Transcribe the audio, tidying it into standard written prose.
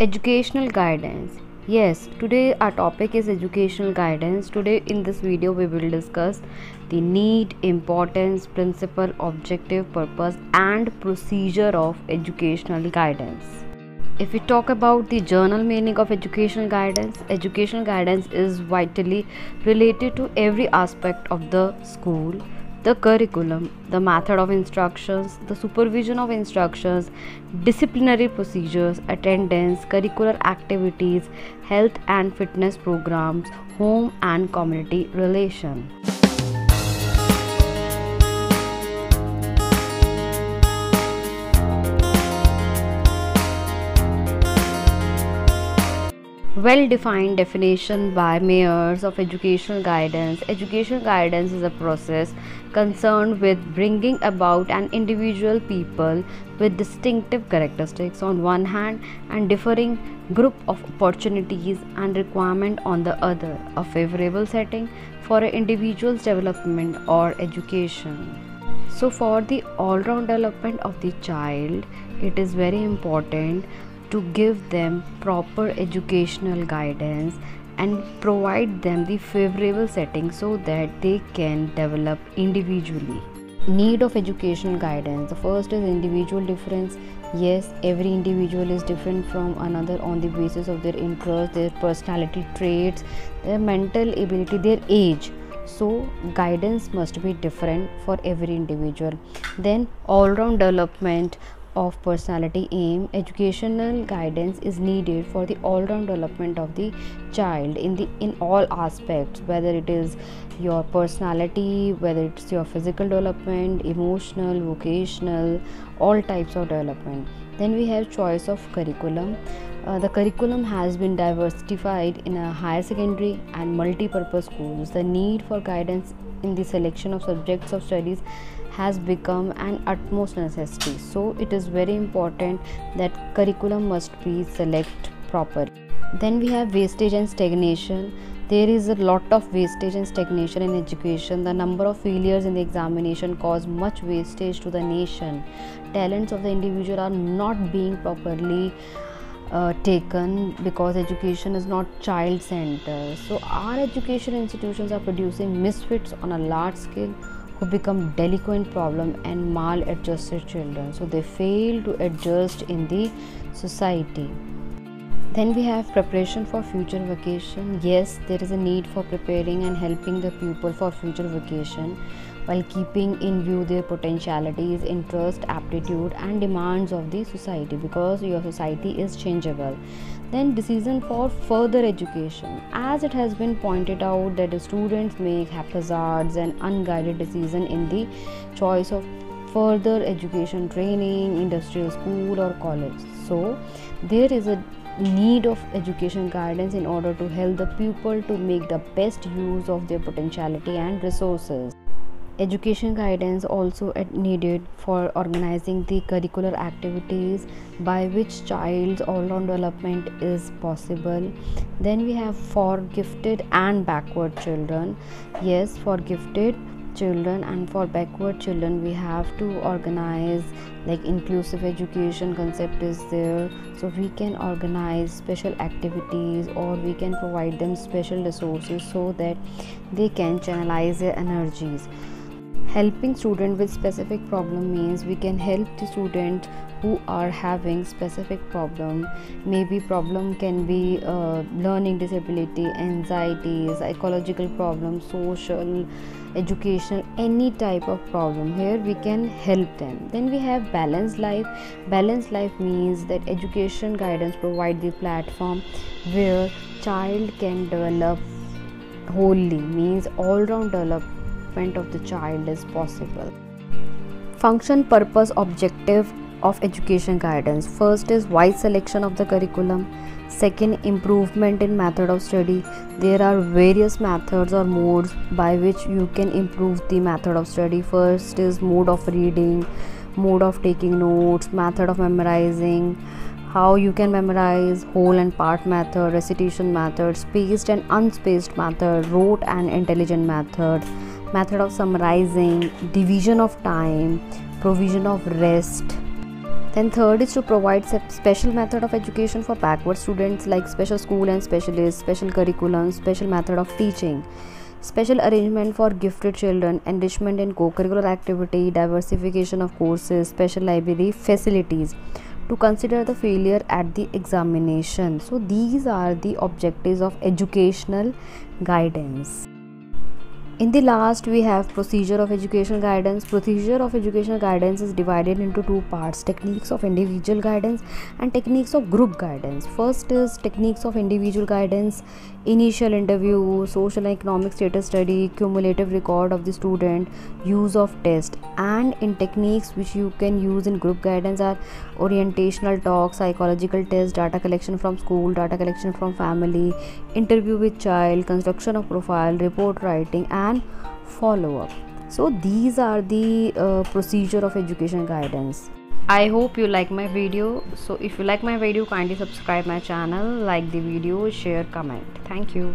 Educational guidance. Yes, today our topic is educational guidance. Today in this video we will discuss the need, importance, principle, objective, purpose and procedure of educational guidance. If we talk about the general meaning of educational guidance is vitally related to every aspect of the school, the curriculum, the method of instructions, the supervision of instructions, disciplinary procedures, attendance, curricular activities, health and fitness programs, home and community relation. Well-defined definition by mayors of educational guidance. Educational guidance is a process concerned with bringing about an individual people with distinctive characteristics on one hand and differing group of opportunities and requirement on the other, a favorable setting for an individual's development or education. So for the all-round development of the child, it is very important to give them proper educational guidance and provide them the favorable setting so that they can develop individually. Need of educational guidance. The first is individual difference. Yes, every individual is different from another on the basis of their interest, their personality traits, their mental ability, their age. So guidance must be different for every individual. Then all-round development of personality aim. Educational guidance is needed for the all-round development of the child in all aspects, whether it is your personality, whether it's your physical development, emotional, vocational, all types of development. Then we have choice of curriculum. The curriculum has been diversified in a higher secondary and multi-purpose schools. The need for guidance in the selection of subjects of studies has become an utmost necessity. So it is very important that curriculum must be selected properly. Then we have wastage and stagnation. There is a lot of wastage and stagnation in education. The number of failures in the examination cause much wastage to the nation. Talents of the individual are not being properly taken because education is not child-centered. So our education institutions are producing misfits on a large scale who become delinquent problem and maladjusted children. So they fail to adjust in the society. Then we have preparation for future vocation. Yes, there is a need for preparing and helping the pupil for future vocation while keeping in view their potentialities, interest, aptitude and demands of the society, because your society is changeable. Then decision for further education. As it has been pointed out that the students make haphazard and unguided decision in the choice of further education, training, industrial school or college. So there is a need of education guidance in order to help the pupil to make the best use of their potentiality and resources. Education guidance also needed for organizing the curricular activities by which child's all-round development is possible. Then we have for gifted and backward children. Yes, for gifted children and for backward children we have to organize, like inclusive education concept is there, so we can organize special activities or we can provide them special resources so that they can channelize their energies. Helping students with specific problem means we can help the students who are having specific problem. Maybe problem can be learning disability, anxiety, psychological problem, social, educational, any type of problem. Here we can help them. Then we have balanced life. Balanced life means that education guidance provide the platform where child can develop wholly, means all-round development of the child is possible. Function, purpose, objective of education guidance. First is wise selection of the curriculum. Second, improvement in method of study. There are various methods or modes by which you can improve the method of study. First is mode of reading, mode of taking notes, method of memorizing, how you can memorize, whole and part method, recitation method, spaced and unspaced method, rote and intelligent method, method of summarizing, division of time, provision of rest, Then third is to provide special method of education for backward students, like special school and specialists, special curriculum, special method of teaching, special arrangement for gifted children, enrichment in co-curricular activity, diversification of courses, special library facilities, to consider the failure at the examination. So these are the objectives of educational guidance. In the last, we have procedure of educational guidance. Procedure of educational guidance is divided into two parts: techniques of individual guidance and techniques of group guidance. First is techniques of individual guidance: initial interview, social and economic status study, cumulative record of the student, use of test. And in techniques which you can use in group guidance are orientational talk, psychological test, data collection from school, data collection from family, interview with child, construction of profile, report writing, and follow up. So these are the procedure of education guidance. I hope you like my video. So if you like my video, kindly subscribe my channel, like the video, share, comment. Thank you.